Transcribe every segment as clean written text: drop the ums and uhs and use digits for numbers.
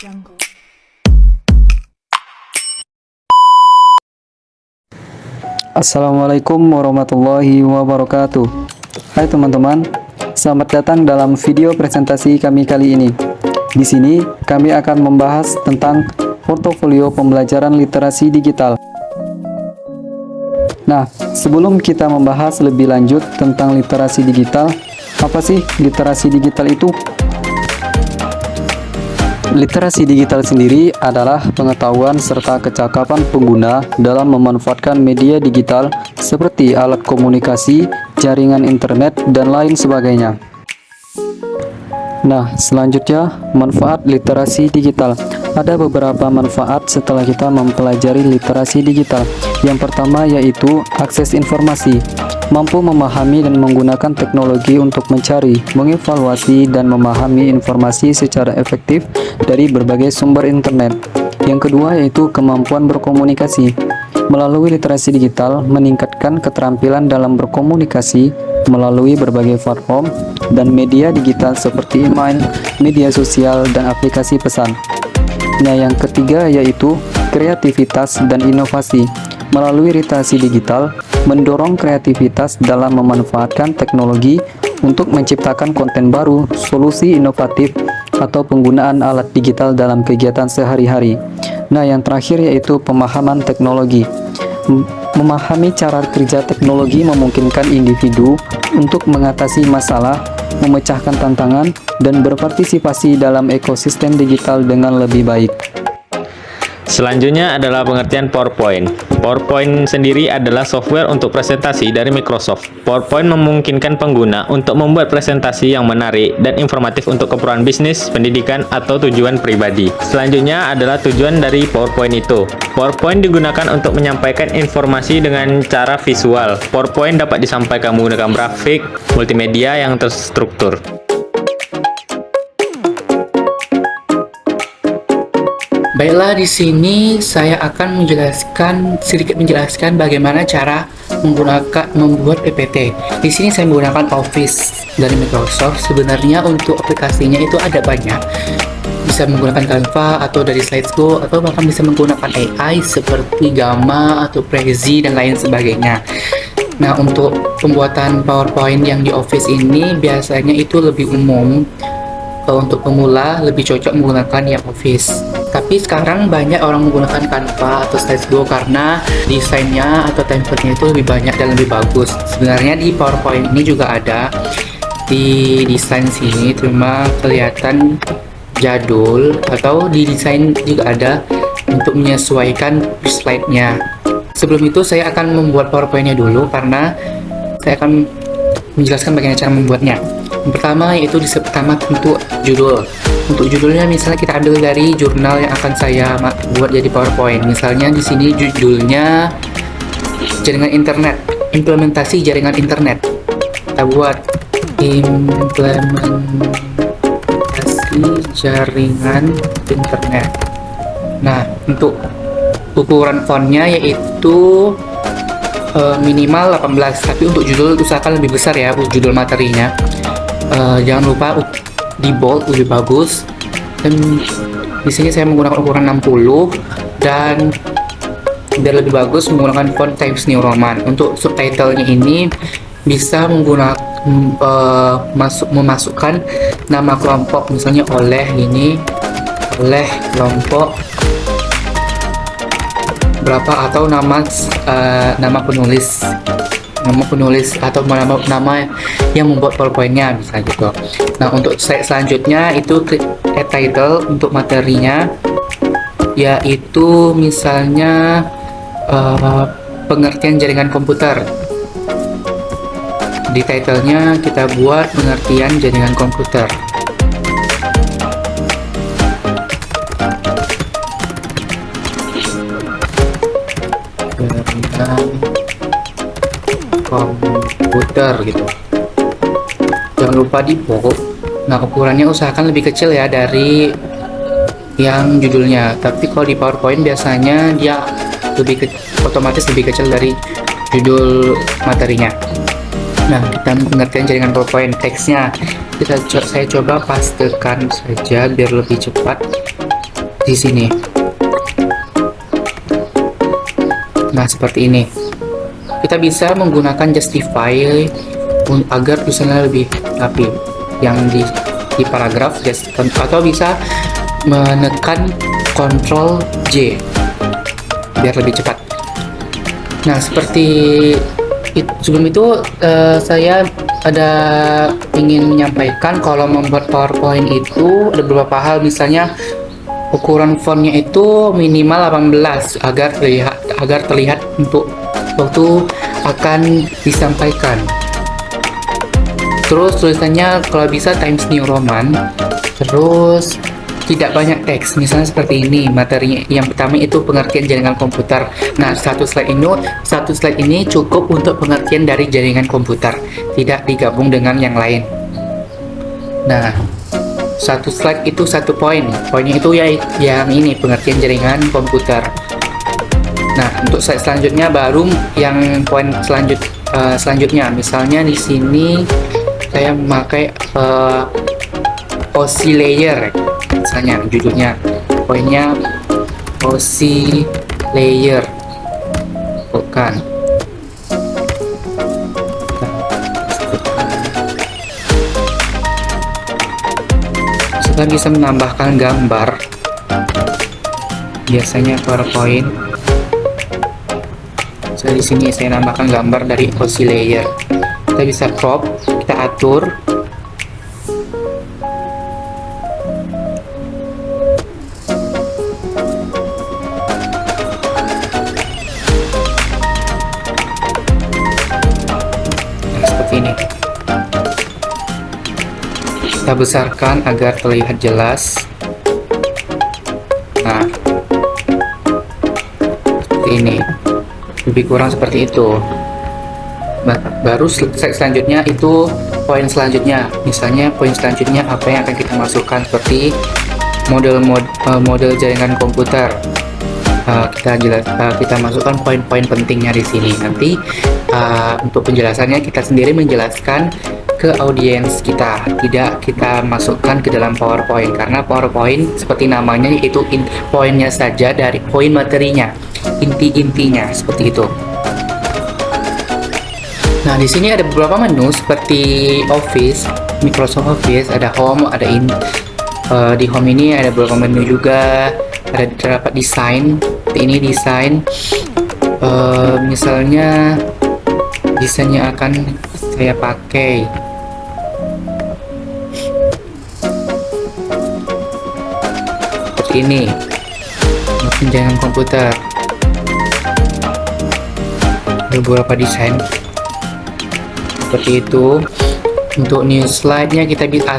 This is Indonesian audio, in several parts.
Jungle. Assalamualaikum warahmatullahi wabarakatuh. Hai teman-teman, selamat datang dalam video presentasi kami kali ini. Di sini kami akan membahas tentang portofolio pembelajaran literasi digital. Nah, sebelum kita membahas lebih lanjut tentang literasi digital, apa sih literasi digital itu? Literasi digital sendiri adalah pengetahuan serta kecakapan pengguna dalam memanfaatkan media digital seperti alat komunikasi, jaringan internet, dan lain sebagainya. Nah, selanjutnya manfaat literasi digital. Ada beberapa manfaat setelah kita mempelajari literasi digital. Yang pertama yaitu akses informasi. Mampu memahami dan menggunakan teknologi untuk mencari, mengevaluasi, dan memahami informasi secara efektif dari berbagai sumber internet. Yang kedua yaitu kemampuan berkomunikasi. Melalui literasi digital, meningkatkan keterampilan dalam berkomunikasi melalui berbagai platform dan media digital seperti email, media sosial, dan aplikasi pesan. Nah, yang ketiga yaitu kreativitas dan inovasi. Melalui literasi digital, mendorong kreativitas dalam memanfaatkan teknologi untuk menciptakan konten baru, solusi inovatif, atau penggunaan alat digital dalam kegiatan sehari-hari. Nah, yang terakhir yaitu pemahaman teknologi. Memahami cara kerja teknologi memungkinkan individu untuk mengatasi masalah, memecahkan tantangan, dan berpartisipasi dalam ekosistem digital dengan lebih baik. Selanjutnya adalah pengertian PowerPoint. PowerPoint sendiri adalah software untuk presentasi dari Microsoft. PowerPoint memungkinkan pengguna untuk membuat presentasi yang menarik dan informatif untuk keperluan bisnis, pendidikan, atau tujuan pribadi. Selanjutnya adalah tujuan dari PowerPoint itu. PowerPoint digunakan untuk menyampaikan informasi dengan cara visual. PowerPoint dapat disampaikan menggunakan grafik, multimedia yang terstruktur. Baiklah, di sini saya akan sedikit menjelaskan bagaimana cara membuat PPT. Di sini saya menggunakan Office dari Microsoft. Sebenarnya untuk aplikasinya itu ada banyak. Bisa menggunakan Canva atau dari Slideshow atau bahkan bisa menggunakan AI seperti Gamma atau Prezi dan lain sebagainya. Nah, untuk pembuatan PowerPoint yang di Office ini biasanya itu lebih umum. Untuk pemula lebih cocok menggunakan yang Office. Tapi sekarang banyak orang menggunakan Canva atau Slideshow karena desainnya atau template-nya itu lebih banyak dan lebih bagus. Sebenarnya di PowerPoint ini juga ada di desain sini, cuma kelihatan jadul, atau di desain juga ada untuk menyesuaikan slide-nya. Sebelum itu saya akan membuat PowerPoint-nya dulu karena saya akan menjelaskan bagaimana cara membuatnya. Yang pertama yaitu pertama untuk judul. Untuk judulnya misalnya kita ambil dari jurnal yang akan saya buat jadi PowerPoint. Misalnya di sini judulnya jaringan internet, implementasi jaringan internet. Kita buat implementasi jaringan internet. Nah, untuk ukuran fontnya yaitu minimal 18, tapi untuk judul usahakan lebih besar ya, judul materinya. Jangan lupa di bold lebih bagus. Dan di sini saya menggunakan ukuran 60 dan biar lebih bagus menggunakan font Times New Roman. Untuk subtitlenya ini bisa menggunakan memasukkan nama kelompok, misalnya oleh kelompok berapa, atau nama penulis atau nama yang membuat PowerPoint-nya, bisa gitu. Nah, untuk slide selanjutnya itu add title untuk materinya, yaitu misalnya pengertian jaringan komputer. Di title-nya kita buat pengertian jaringan komputer. Komputer gitu. Jangan lupa di bold. Nah, ukurannya usahakan lebih kecil ya dari yang judulnya. Tapi kalau di PowerPoint biasanya dia otomatis lebih kecil dari judul materinya. Nah, kita pengertian jaringan PowerPoint, teksnya saya coba pastekan saja biar lebih cepat. di sini. Nah, seperti ini. Kita bisa menggunakan justify agar tulisannya lebih rapi. Yang di paragraf atau bisa menekan Ctrl J biar lebih cepat. Nah, seperti sebelum itu saya ingin menyampaikan kalau membuat PowerPoint itu ada beberapa hal, misalnya ukuran fontnya itu minimal 18 agar terlihat untuk waktu akan disampaikan. Terus tulisannya kalau bisa Times New Roman. Terus tidak banyak teks, misalnya seperti ini materinya. Yang pertama itu pengertian jaringan komputer. Nah, satu slide ini cukup untuk pengertian dari jaringan komputer, tidak digabung dengan yang lain. Nah, satu slide itu satu poinnya itu ya yang ini pengertian jaringan komputer. Nah, untuk slide selanjutnya baru yang poin selanjutnya. Misalnya di sini saya memakai OC layer, misalnya judulnya poinnya OC layer, bukan. Kita bisa menambahkan gambar, biasanya PowerPoint. Di sini saya nambahkan gambar dari OC layer. Kita bisa crop, kita atur. Nah, seperti ini. Kita besarkan agar terlihat jelas. Nah, seperti ini. Lebih kurang seperti itu. Baru slide selanjutnya itu poin selanjutnya. Misalnya poin selanjutnya apa yang akan kita masukkan, seperti model jaringan komputer. Kita masukkan poin-poin pentingnya di sini. Nanti untuk penjelasannya kita sendiri menjelaskan ke audiens kita, tidak kita masukkan ke dalam PowerPoint, karena PowerPoint seperti namanya yaitu poinnya saja dari poin materinya, inti-intinya seperti itu. Nah, di sini ada beberapa menu seperti Office, Microsoft Office, ada Home, ada di Home ini ada beberapa menu juga, ada terdapat desain. Ini desain, misalnya desainnya akan saya pakai. Seperti ini, jaringan komputer. Ada beberapa desain seperti itu. Untuk new slide-nya kita bisa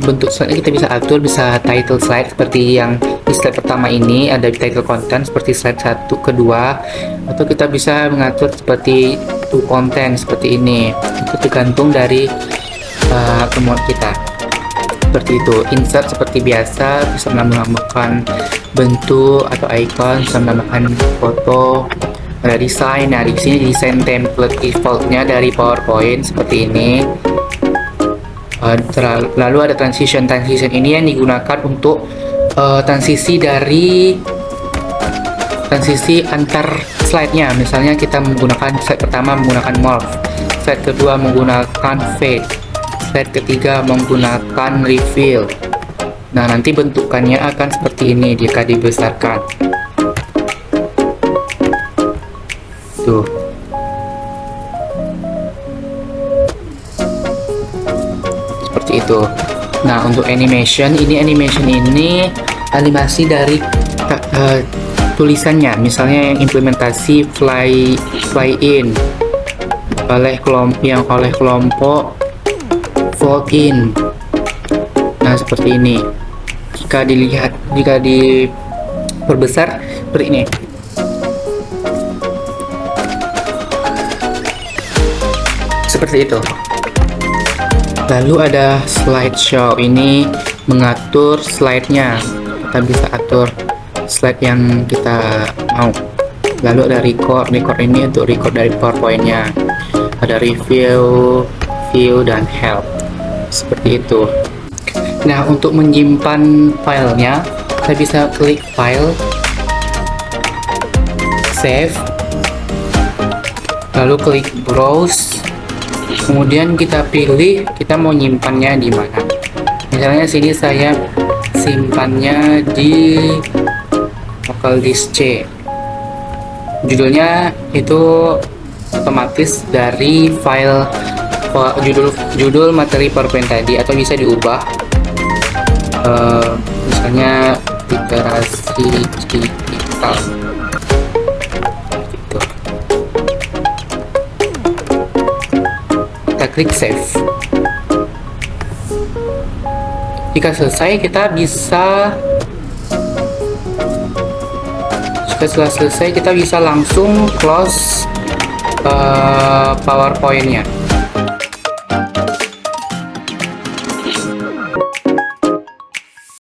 bentuk slide-nya kita bisa atur, bisa title slide seperti yang di slide pertama ini, ada title content seperti slide 1, kedua, atau kita bisa mengatur seperti to content seperti ini. Itu tergantung dari kemauan kita. Seperti itu. Insert seperti biasa, bisa menambahkan bentuk atau icon, bisa menambahkan foto. Ada desain. Nah, di sini desain template defaultnya dari PowerPoint seperti ini. Lalu ada transition ini yang digunakan untuk transisi antar slide-nya. Misalnya kita menggunakan slide pertama menggunakan morph, slide kedua menggunakan fade, slide ketiga menggunakan reveal. Nah, nanti bentukannya akan seperti ini jika dibesarkan. Tuh. Seperti itu. Nah, untuk animasi ini animasi dari tulisannya, misalnya yang implementasi fly in oleh kelompok fold in. Nah, seperti ini. Jika diperbesar seperti ini. Seperti itu. Lalu ada slideshow, ini mengatur slide-nya. Kita bisa atur slide yang kita mau. Lalu ada record ini untuk record dari PowerPoint-nya. Ada review, view, dan help. Seperti itu. Nah, untuk menyimpan filenya Saya bisa klik file, save, lalu klik browse, kemudian kita pilih kita mau nyimpannya di mana. Misalnya sini saya simpannya di local disk C. Judulnya itu otomatis dari file judul materi PowerPoint tadi, atau bisa diubah misalnya literasi digital gitu. Kita klik save. Jika selesai, kita bisa setelah selesai kita bisa langsung close PowerPoint-nya.